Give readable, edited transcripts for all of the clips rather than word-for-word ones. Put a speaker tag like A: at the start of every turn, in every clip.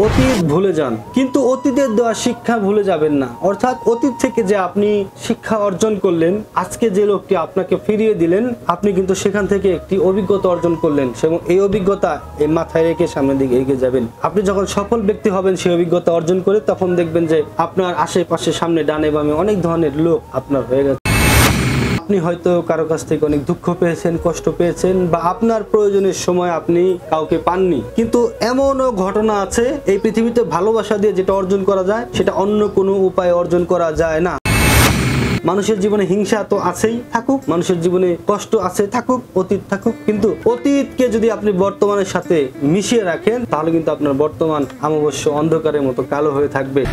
A: অতীত ভুলে যান, কিন্তু অতীতের দেওয়া শিক্ষা ভুলে যাবেন না। অর্থাৎ অতীত থেকে যে আপনি শিক্ষা অর্জন করলেন, আজকে যে লোকটি আপনাকে ফিরিয়ে দিলেন, আপনি কিন্তু সেখান থেকে একটি অভিজ্ঞতা অর্জন করলেন এবং এই অভিজ্ঞতা এই মাথায় রেখে সামনের দিকে এগিয়ে যাবেন। আপনি যখন সফল ব্যক্তি হবেন সেই অভিজ্ঞতা অর্জন করে, তখন দেখবেন যে আপনার আশেপাশে সামনে ডানে বামে অনেক ধরনের লোক আপনার হয়ে গেছে। আপনি হয়তো কারো কাছ থেকে অনেক দুঃখ পেয়েছেন, কষ্ট পেয়েছেন, বা আপনার প্রয়োজনের সময় আপনি কাউকে পাননি, কিন্তু এমনও ঘটনা আছে এই পৃথিবীতে ভালোবাসা দিয়ে যেটা অর্জন করা যায় সেটা অন্য কোনো উপায়ে অর্জন করা যায় না। মানুষের জীবনে হিংসা তো আছেই, থাকুক, মানুষের জীবনে কষ্ট আছে, থাকুক, অতীত থাকুক, কিন্তু অতীতকে যদি আপনি বর্তমানের সাথে মিশিয়ে রাখেন তাহলে কিন্তু আপনার বর্তমান অমাবস্য অন্ধকারের মতো কালো হয়ে থাকবে।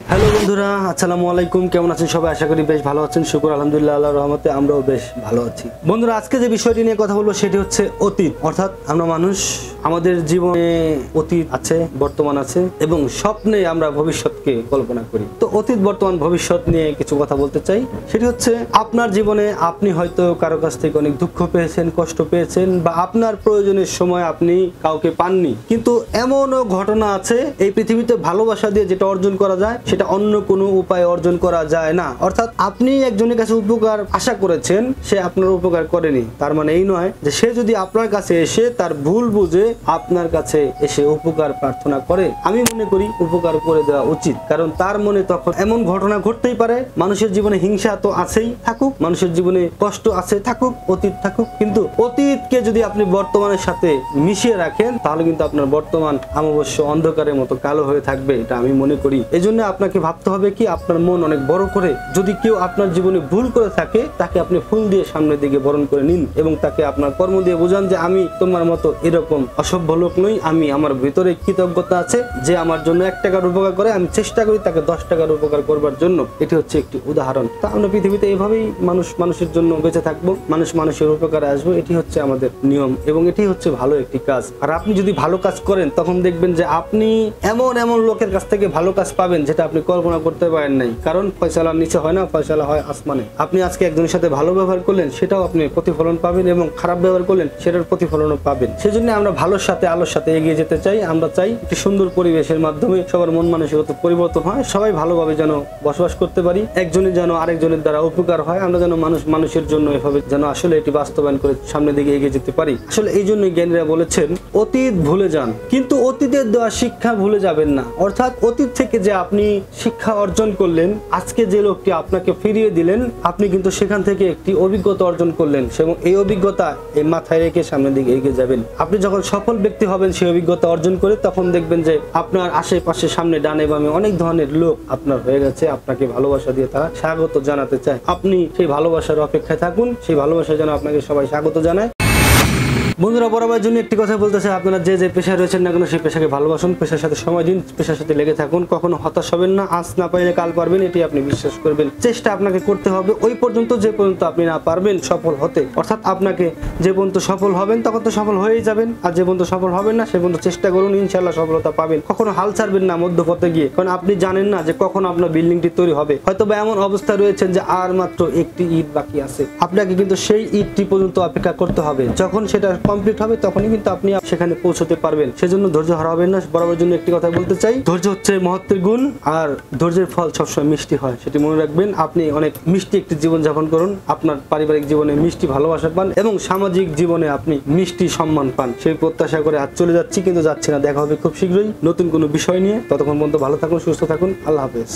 A: হ্যালো বন্ধুরা, আসসালামু আলাইকুম। কেমন আছেন সবাই? আশা করি বেশ ভালো আছেন। শুকর আলহামদুলিল্লাহ, আল্লাহর রহমতে আমরাও বেশ ভালো আছি। বন্ধুরা, আজকে যে বিষয়টি নিয়ে কথা বলবো সেটি হচ্ছে অতীত। অর্থাৎ আমরা মানুষ, আমাদের জীবনে অতীত আছে, বর্তমান আছে এবং স্বপ্নে আমরা ভবিষ্যৎকে কল্পনা করি। তো অতীত, বর্তমান, ভবিষ্যৎ নিয়ে কিছু কথা বলতে চাই। সেটি হচ্ছে আপনার জীবনে আপনি হয়তো কারো কাছ থেকে অনেক দুঃখ পেয়েছেন, কষ্ট পেয়েছেন, বা আপনার প্রয়োজনের সময় আপনি কাউকে পাননি, কিন্তু এমনও ঘটনা আছে এই পৃথিবীতে ভালোবাসা দিয়ে যেটা অর্জন করা যায় সেটা অন্য কোনো উপায়ে অর্জন করা যায় না। অর্থাৎ আপনি একজনের কাছে উপকার আশা করেছেন, সে আপনার উপকার করেনি, তার মানে এই নয় যে সে যদি আপনার কাছে এসে তার ভুল বুঝে আপনার কাছে এসে উপকার প্রার্থনা করে। আমি মনে করি উপকার করে দেওয়া উচিত, কারণ তার মনে তখন এমন ঘটনা ঘটতেই পারে। মানুষের জীবনে হিংসা তো আছেই, থাকুক, মানুষের জীবনে কষ্ট আছে, থাকুক, অতীত থাকুক, কিন্তু অতীতকে যদি আপনি বর্তমানের সাথে মিশিয়ে রাখেন তাহলে কিন্তু আপনার বর্তমান অমাবস্য অন্ধকারের মতো কালো হয়ে থাকবে, এটা আমি মনে করি। এই জন্য আপনাকে ভাবতে হবে কি, আপনার মন অনেক বড় করে, যদি কেউ আপনার জীবনে ভুল করে থাকে তাকে আপনি ফুল দিয়ে সামনের দিকে বরণ করে নিন এবং তাকে আপনার কর্ম দিয়ে বোঝান যে আমি তোমার মতো এরকম অসভ্য লোক নই, আমি আমার ভিতরে কৃতজ্ঞতা আছে, যে আমার জন্য 1 টাকার উপকার করে আমি চেষ্টা করি তাকে 10 টাকার উপকার করবার জন্য। এটি হচ্ছে একটি উদাহরণ। তা আমরা পৃথিবীতে এইভাবেই মানুষ মানুষের জন্য বেঁচে থাকবো, মানুষ মানুষের উপকারে আসবো, এটি হচ্ছে আমাদের নিয়ম এবং এটি হচ্ছে ভালো একটি কাজ। আর আপনি যদি ভালো কাজ করেন তখন দেখবেন যে আপনি এমন এমন লোকের কাছ থেকে ভালো কাজ পাবেন যেটা আপনি কল্পনা করতে পারেন নাই, কারণ ফয়সালা নিচে হয় না, ফয়সালা হয় আসমানে। আপনি আজকে একজনের সাথে ভালো ব্যবহার করলেন, সেটাও আপনি প্রতিফলন পাবেন, এবং খারাপ ব্যবহার করলেন সেটার প্রতিফলনও পাবেন। সেজন্য আমরা ভালোর সাথে আলোর সাথে এগিয়ে যেতে চাই। আমরা চাই একটি সুন্দর পরিবেশের মাধ্যমে সবার মন মানসিকতা পরিবর্তন হয়, সবাই ভালোভাবে যেন বসবাস করতে পারি, একজনের যেন আরেকজনের দ্বারা উপকার হয়, আমরা যেন মানুষ মানুষের জন্য এভাবে যেন আসলে এটি বাস্তবায়ন করে সামনের দিকে এগিয়ে যেতে পারি। আসলে এই জন্যই জ্ঞানীরা বলেছেন অতীত ভুলে যান, কিন্তু অতীতের দেওয়া শিক্ষা ভুলে যাবেন না। অর্থাৎ অতীত থেকে যে আপনি শিক্ষা অর্জন করলেন, আজকে যে লোকটি আপনাকে ফিরিয়ে দিলেন, আপনি কিন্তু সেখান থেকে একটি অভিজ্ঞতা অর্জন করলেন এবং এই অভিজ্ঞতা এই মাথায় রেখে সামনের দিকে এগিয়ে যাবেন। আপনি যখন সফল ব্যক্তি হবেন সেই অভিজ্ঞতা অর্জন করে, তখন দেখবেন যে আপনার আশেপাশে সামনে ডানে বামে অনেক ধরনের লোক আপনার হয়ে গেছে, আপনাকে ভালোবাসা দিয়ে তারা স্বাগত জানাতে চায়। আপনি সেই ভালোবাসার অপেক্ষায় থাকুন, সেই ভালোবাসা যেন আপনাকে সবাই স্বাগত জানায়। বন্ধুরা, বরাবর জন্য একটি কথা বলতে চাই, আপনারা যে যে পেশায় রয়েছেন না কেন সেই পেশাকে ভালোবাসুন, পেশার সাথে সময় দিন, পেশার সাথে লেগে থাকুন, কখনো হতাশ হবেন না। আজ না পাইলে কাল পারবেন, এটি আপনি বিশ্বাস করবেন। চেষ্টা আপনাকে করতে হবে ওই পর্যন্ত যে পর্যন্ত আপনি না পারবেন সফল হতে। অর্থাৎ আপনাকে যে পর্যন্ত সফল হবেন তখন তো সফল হয়েই যাবেন, আর যে পর্যন্ত সফল হবেন না সে পর্যন্ত চেষ্টা করুন, ইনশাআল্লাহ সফলতা পাবেন। কখনো হাল ছাড়বেন না মধ্যপথে গিয়ে, কারণ আপনি জানেন না যে কখন আপনার বিল্ডিংটি তৈরি হবে। হয়তো বা এমন অবস্থা রয়েছেন যে আর মাত্র একটি ইট বাকি আছে, আপনাকে কিন্তু সেই ইটটি পর্যন্ত অপেক্ষা করতে হবে। যখন সেটা কমপ্লিট হবে তখনই কিন্তু আপনি সেখানে পৌঁছতে পারবেন। সেজন্য ধৈর্য হারাবেন না। বরাবর জন্য একটি কথা বলতে চাই, ধৈর্য হচ্ছে মহত্বের গুণ, আর ধৈর্যের ফল সবসময় মিষ্টি হয়, সেটি মনে রাখবেন। আপনি অনেক মিষ্টি একটি জীবন যাপন করুন, আপনার পারিবারিক জীবনে মিষ্টি ভালোবাসা পান এবং সামাজিক জীবনে আপনি মিষ্টি সম্মান পান, সেই প্রত্যাশা করে আজ চলে যাচ্ছি, কিন্তু যাচ্ছি না। দেখা হবে খুব শীঘ্রই নতুন কোনো বিষয় নিয়ে। ততক্ষণ পর্যন্ত ভালো থাকুন, সুস্থ থাকুন। আল্লাহ হাফেজ।